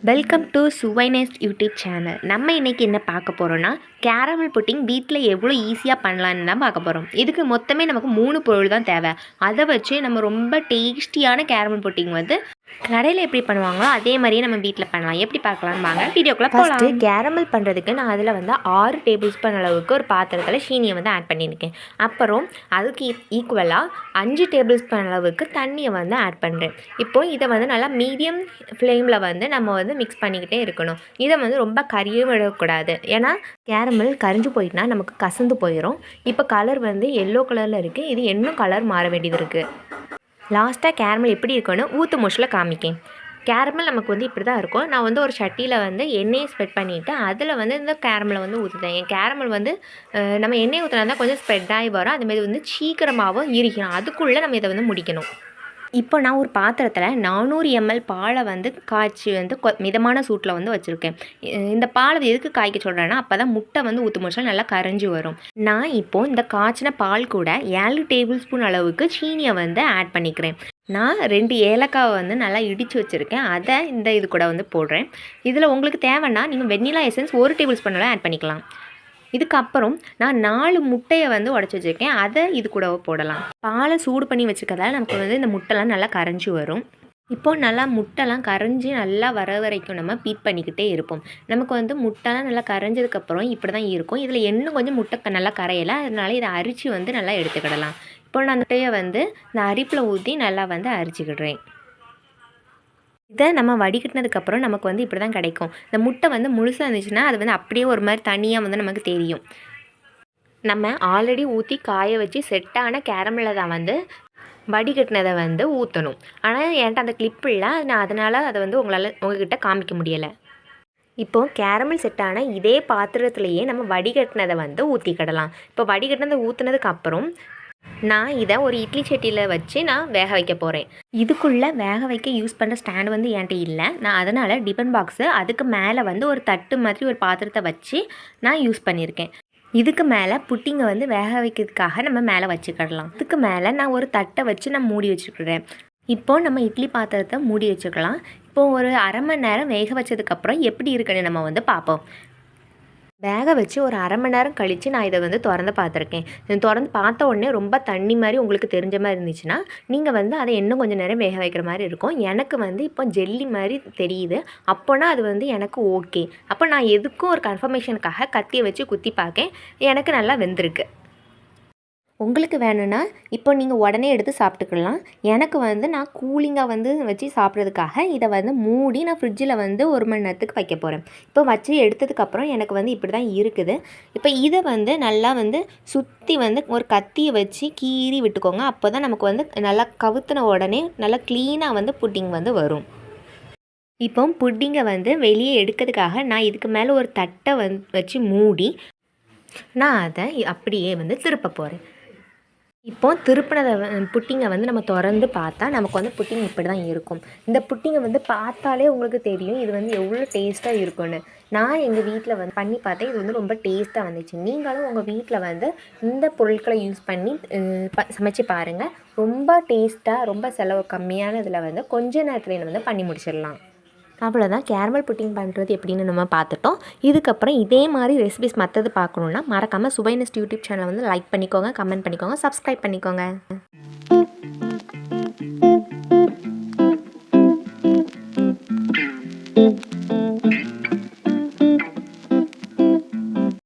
Welcome to சுவைனஸ் YouTube channel. நம்ம இன்றைக்கி என்ன பார்க்க போகிறோன்னா, கேரமல் புட்டிங் வீட்டில் எவ்வளோ ஈஸியாக பண்ணலான்னு தான் பார்க்க போகிறோம். இதுக்கு மொத்தமே நமக்கு 3 பொருள் தான் தேவை. அதை வச்சு நம்ம ரொம்ப டேஸ்டியான கேரமல் புட்டிங் கடையில் எப்படி பண்ணுவாங்களோ அதே மாதிரியே நம்ம வீட்டில் பண்ணலாம். எப்படி பார்க்கலான்னு வாங்க வீடியோக்குள்ளே போகலாம். கேரமல் பண்ணுறதுக்கு நான் அதில் 6 டேபிள் ஸ்பூன் அளவுக்கு ஒரு பாத்திரத்தில் சீனியை ஆட் பண்ணியிருக்கேன். அப்புறம் அதுக்கு ஈக்குவலாக 5 டேபிள் ஸ்பூன் அளவுக்கு தண்ணியை ஆட் பண்ணுறேன். இப்போது இதை நல்லா மீடியம் ஃப்ளேமில் நம்ம மிக்ஸ் பண்ணிக்கிட்டே இருக்கணும். இதை ரொம்ப கறியும் விடக்கூடாது. ஏன்னா கேரமல் கரிஞ்சு போயிட்டுனா நமக்கு கசந்து போயிடும். இப்போ கலர் எல்லோ கலரில் இருக்குது. இது இன்னும் கலர் மாற வேண்டியது இருக்குது. லாஸ்ட்டாக கேரமல் எப்படி இருக்குன்னு ஊற்று மோஷில் காமிக்கேன். கேரமல் நமக்கு இப்படி தான் இருக்கும். நான் ஒரு சட்டியில் எண்ணெயை ஸ்ப்ரெட் பண்ணிவிட்டு அதில் இந்த கேரமலை ஊற்றுதேன். என் கேரமல் நம்ம எண்ணெய் ஊற்றினா தான் கொஞ்சம் ஸ்ப்ரெட் ஆகி வரும். அதுமாரி சீக்கிரமாகவும் இருக்கணும். அதுக்குள்ளே நம்ம இதை முடிக்கணும். இப்போ நான் ஒரு பாத்திரத்தில் 400 ml பாலை காய்ச்சி மிதமான சூட்டில் வச்சுருக்கேன். இந்த பாலை எதுக்கு காய்க்க சொல்கிறேன்னா, அப்போ தான் முட்டை ஊற்று முடிச்சால் நல்லா கரைஞ்சி வரும். நான் இப்போது இந்த காய்ச்சின பால் கூட 7 டேபிள் ஸ்பூன் அளவுக்கு சீனியை ஆட் பண்ணிக்கிறேன். நான் 2 ஏலக்காவை நல்லா இடித்து வச்சுருக்கேன். அதை இது கூட போடுறேன். இதில் உங்களுக்கு தேவைன்னா நீங்கள் vanilla essence 1 tablespoon add பண்ணிக்கலாம். இதுக்கப்புறம் நான் 4 முட்டையை உடச்சி வச்சுருக்கேன். அதை இது கூட போடலாம். பாலை சூடு பண்ணி வச்சுக்கிறதால நமக்கு இந்த முட்டைலாம் நல்லா கரைஞ்சி வரும். இப்போது நல்லா முட்டைலாம் கரைஞ்சி நல்லா வர வரைக்கும் நம்ம பீட் பண்ணிக்கிட்டே இருப்போம். நமக்கு முட்டைலாம் நல்லா கரைஞ்சதுக்கப்புறம் இப்படி தான் இருக்கும். இதில் இன்னும் கொஞ்சம் முட்டை நல்லா கரையலை. அதனால இதை அரிச்சு நல்லா எடுத்துக்கிடலாம். இப்போ நான் முட்டையை நான் அரிப்பில் ஊற்றி நல்லா அரிச்சிக்கிடுறேன். இதை நம்ம வடிகட்டினதுக்கப்புறம் நமக்கு இப்படி தான் கிடைக்கும். இந்த முட்டை முழுசாக இருந்துச்சுன்னா அது அப்படியே ஒரு மாதிரி தனியாக நமக்கு தெரியும். நம்ம ஆல்ரெடி ஊற்றி காய வச்சு செட்டான கேரமலில் தான் வடிகட்டினதை ஊற்றணும். ஆனால் என்கிட்ட அந்த கிளிப் இல்லை. நான் அதனால் அதை உங்ககிட்ட காமிக்க முடியலை. இப்போது கேரமல் செட்டான இதே பாத்திரத்துலேயே நம்ம வடிகட்டினதை ஊற்றிக்கிடலாம். இப்போ வடிகட்டினதை ஊற்றுனதுக்கப்புறம் நான் இதை ஒரு இட்லி சட்டியில் வச்சு நான் வேக வைக்க போகிறேன். இதுக்குள்ளே வேக வைக்க யூஸ் பண்ணுற ஸ்டாண்டு என்கிட்ட இல்லை. நான் அதனால் டிஃபன் பாக்ஸு அதுக்கு மேலே ஒரு தட்டு மாதிரி ஒரு பாத்திரத்தை வச்சு நான் யூஸ் பண்ணியிருக்கேன். இதுக்கு மேலே புட்டிங்கை வேக வைக்கிறதுக்காக நம்ம மேலே வச்சுக்கிடலாம். இதுக்கு மேலே நான் ஒரு தட்டை வச்சு நான் மூடி வச்சுக்கிறேன். இப்போது நம்ம இட்லி பாத்திரத்தை மூடி வச்சுக்கலாம். இப்போது ஒரு அரை மணி நேரம் வேக வச்சதுக்கப்புறம் எப்படி இருக்குன்னு நம்ம பார்ப்போம். வேக வச்சு ஒரு அரை மணி நேரம் கழித்து நான் இதை திறந்து பார்த்துருக்கேன். திறந்து பார்த்த உடனே ரொம்ப தண்ணி மாதிரி உங்களுக்கு தெரிஞ்ச மாதிரி இருந்துச்சுன்னா நீங்கள் அதை இன்னும் கொஞ்சம் நேரம் வேக வைக்கிற மாதிரி இருக்கும். எனக்கு இப்போ ஜெல்லி மாதிரி தெரியுது. அப்போனா அது எனக்கு ஓகே. அப்போ நான் எதுக்கும் ஒரு கன்ஃபர்மேஷனுக்காக கத்தியை வச்சு குத்தி பார்க்கேன். எனக்கு நல்லா வெந்திருக்கு. உங்களுக்கு வேணும்னா இப்போ நீங்கள் உடனே எடுத்து சாப்பிட்டுக்கலாம். எனக்கு நான் கூலிங்காக வச்சு சாப்பிட்றதுக்காக இதை மூடி நான் ஃப்ரிட்ஜில் 1 மணி நேரத்துக்கு வைக்க போகிறேன். இப்போ வச்சு எடுத்ததுக்கப்புறம் எனக்கு இப்படி தான் இருக்குது. இப்போ இதை நல்லா சுற்றி ஒரு கத்தியை வச்சு கீறி விட்டுக்கோங்க. அப்போ தான் நமக்கு நல்லா கவுத்தின உடனே நல்லா க்ளீனாக புட்டிங் வரும். இப்போ புட்டிங்கை வெளியே எடுக்கிறதுக்காக நான் இதுக்கு மேலே ஒரு தட்டை வச்சு மூடி நான் அதை அப்படியே திருப்ப போகிறேன். இப்போ திருப்பினதை புட்டிங்கை நம்ம திறந்து பார்த்தா நமக்கு புட்டிங் இப்படி தான் இருக்கும். இந்த புட்டிங்கை பார்த்தாலே உங்களுக்கு தெரியும் இது எவ்வளோ டேஸ்ட்டாக இருக்கும்னு. நான் எங்கள் வீட்டில் பண்ணி பார்த்தேன். இது ரொம்ப டேஸ்ட்டாக வந்துச்சு. நீங்களும் உங்கள் வீட்டில் இந்த பொருட்களை யூஸ் பண்ணி சமைச்சு பாருங்கள். ரொம்ப டேஸ்ட்டாக ரொம்ப செலவு கம்மியான இதில் கொஞ்ச நேரத்தில் பண்ணி முடிச்சிடலாம். அவ்வளோதான். கேரமல் புட்டிங் பண்ணுறது எப்படின்னு நம்ம பார்த்துட்டோம். இதுக்கப்புறம் இதே மாதிரி ரெசிபிஸ் மற்றது பார்க்கணுன்னா மறக்காமல் சுவைனஸ் யூடியூப் சேனலை லைக் பண்ணிக்கோங்க, கமெண்ட் பண்ணிக்கோங்க, சப்ஸ்கிரைப் பண்ணிக்கோங்க.